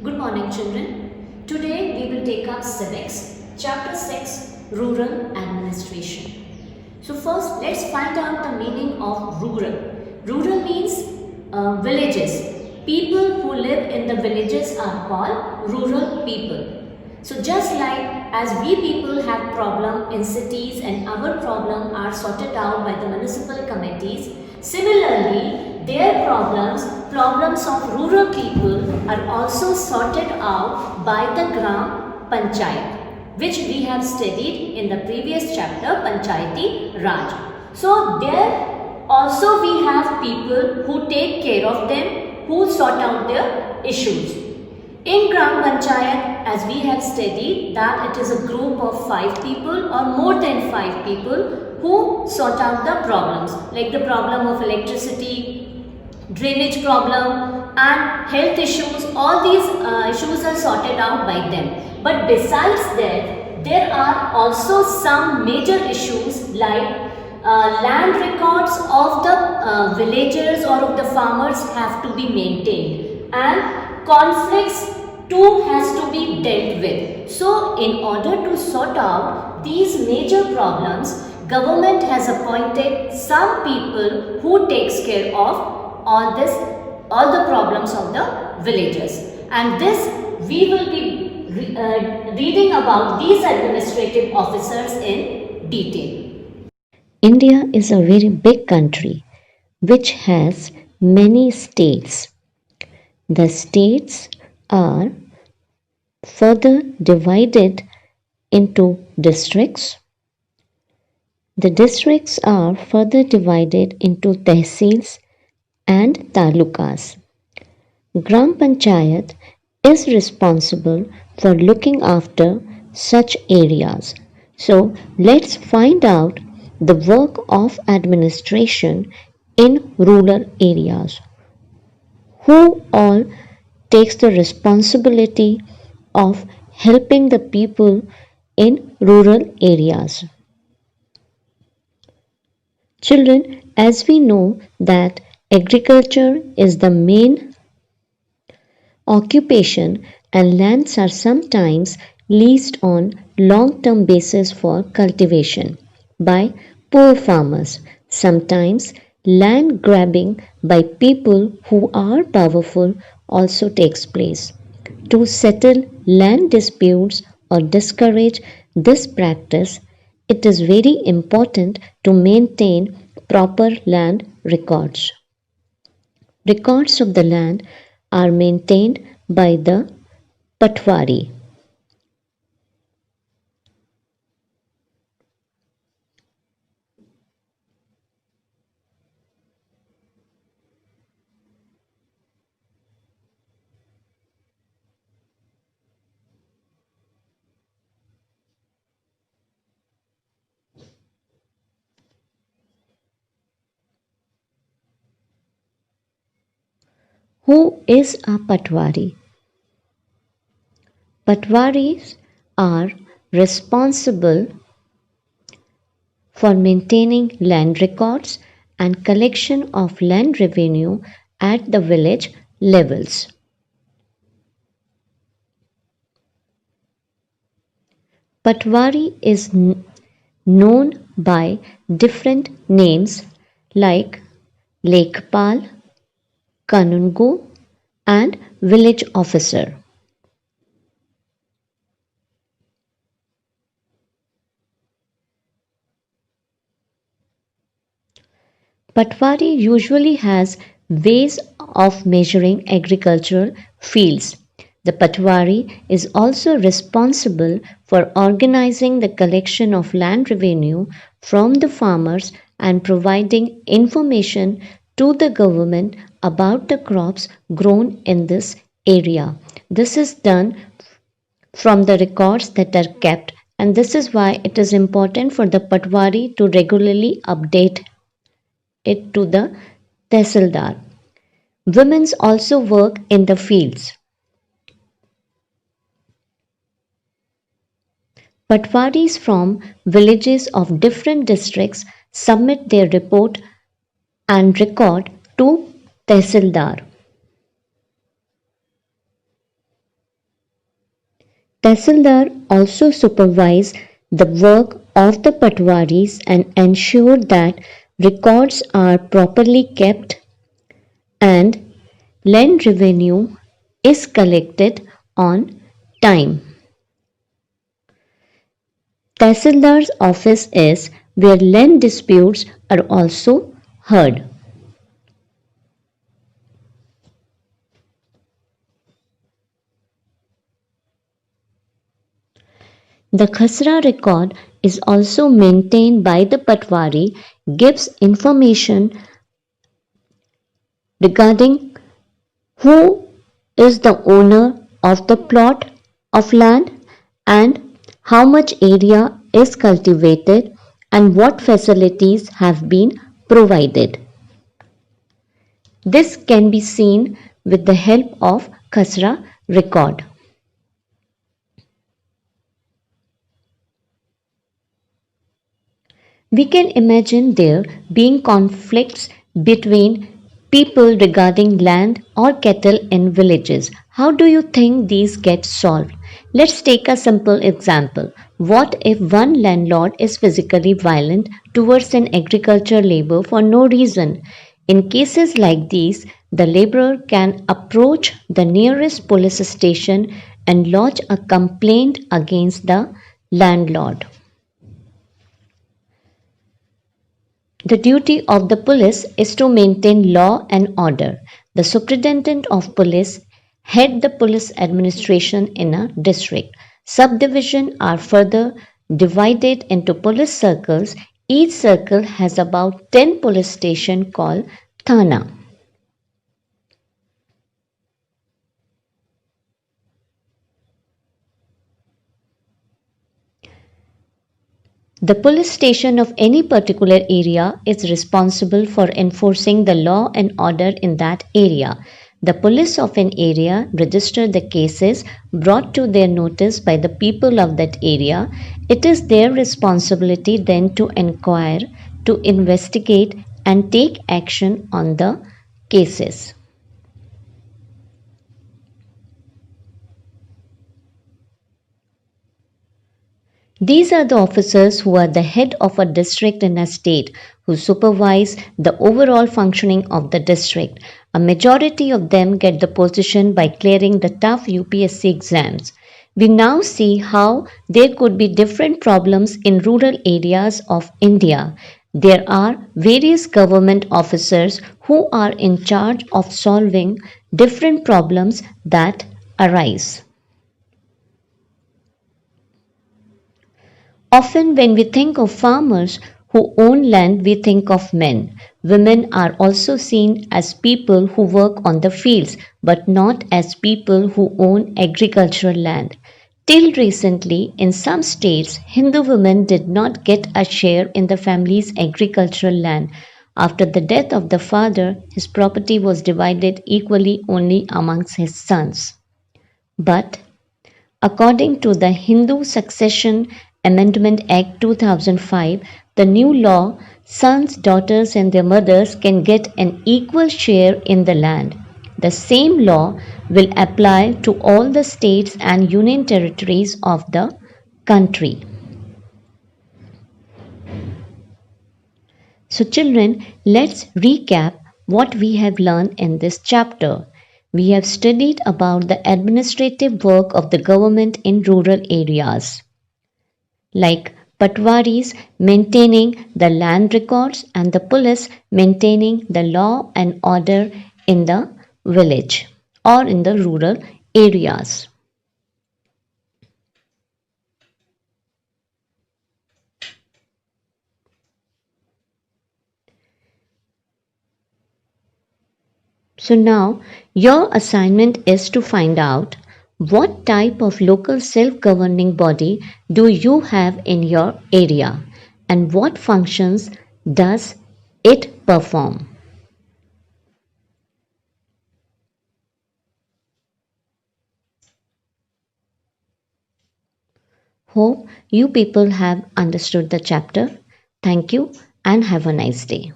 Good morning, children. Today we will take up civics, chapter 6, rural administration. So, first, let's find out the meaning of rural. Rural means villages. People who live in the villages are called rural people. So, just like as we people have problem in cities and our problem are sorted out by the municipal committees, similarly, their problems of rural people are also sorted out by the Gram Panchayat, which we have studied in the previous chapter, Panchayati Raj. So there also we have people who take care of them, who sort out their issues. In Gram Panchayat, as we have studied, that it is a group of 5 people or more than 5 people who sort out the problems, like the problem of electricity, drainage problem and health issues. All these issues are sorted out by them. But besides that, there are also some major issues like land records of the villagers or of the farmers have to be maintained, and conflicts too has to be dealt with. So in order to sort out these major problems, government has appointed some people who takes care of all the problems of the villagers, and this we will be reading about these administrative officers in detail. India is a very big country which has many states. The states are further divided into districts. The districts are further divided into tehsils and talukas. Gram Panchayat is responsible for looking after such areas. So let's find out the work of administration in rural areas. Who all takes the responsibility of helping the people in rural areas? Children, as we know that agriculture is the main occupation and lands are sometimes leased on long-term basis for cultivation by poor farmers. Sometimes land grabbing by people who are powerful also takes place. To settle land disputes or discourage this practice, it is very important to maintain proper land records. Records of the land are maintained by the Patwari. Who is a Patwari? Patwaris are responsible for maintaining land records and collection of land revenue at the village levels. Patwari is known by different names like Lekpal, Kanungu, and village officer. Patwari usually has ways of measuring agricultural fields. The Patwari is also responsible for organizing the collection of land revenue from the farmers and providing information to the government about the crops grown in this area. This is done from the records that are kept, and this is why it is important for the Patwari to regularly update it to the Tehsildar. Women also work in the fields. Patwaris from villages of different districts submit their report and record to Tehsildar. Tehsildar also supervise the work of the patwaris and ensure that records are properly kept and land revenue is collected on time. Tehsildar's office is where land disputes are also heard. The Khasra record is also maintained by the Patwari, gives information regarding who is the owner of the plot of land and how much area is cultivated and what facilities have been provided. This can be seen with the help of Khasra record. We can imagine there being conflicts between people regarding land or cattle in villages. How do you think these get solved? Let's take a simple example. What if one landlord is physically violent towards an agriculture labor for no reason? In cases like these, the laborer can approach the nearest police station and lodge a complaint against the landlord. The duty of the police is to maintain law and order. The superintendent of police head the police administration in a district. Subdivisions are further divided into police circles. Each circle has about 10 police stations called thana. The police station of any particular area is responsible for enforcing the law and order in that area. The police of an area register the cases brought to their notice by the people of that area. It is their responsibility then to inquire, to investigate, and take action on the cases. These are the officers who are the head of a district in a state, who supervise the overall functioning of the district. A majority of them get the position by clearing the tough UPSC exams. We now see how there could be different problems in rural areas of India. There are various government officers who are in charge of solving different problems that arise. Often, when we think of farmers who own land, we think of men. Women are also seen as people who work on the fields, but not as people who own agricultural land. Till recently, in some states, Hindu women did not get a share in the family's agricultural land. After the death of the father, his property was divided equally only amongst his sons. But according to the Hindu Succession Amendment Act 2005, the new law, sons, daughters, and their mothers can get an equal share in the land. The same law will apply to all the states and union territories of the country. So, children, let's recap what we have learned in this chapter. We have studied about the administrative work of the government in rural areas, like patwaris maintaining the land records and the police maintaining the law and order in the village or in the rural areas. So now your assignment is to find out what type of local self-governing body do you have in your area and what functions does it perform. Hope you people have understood the chapter. Thank you and have a nice day.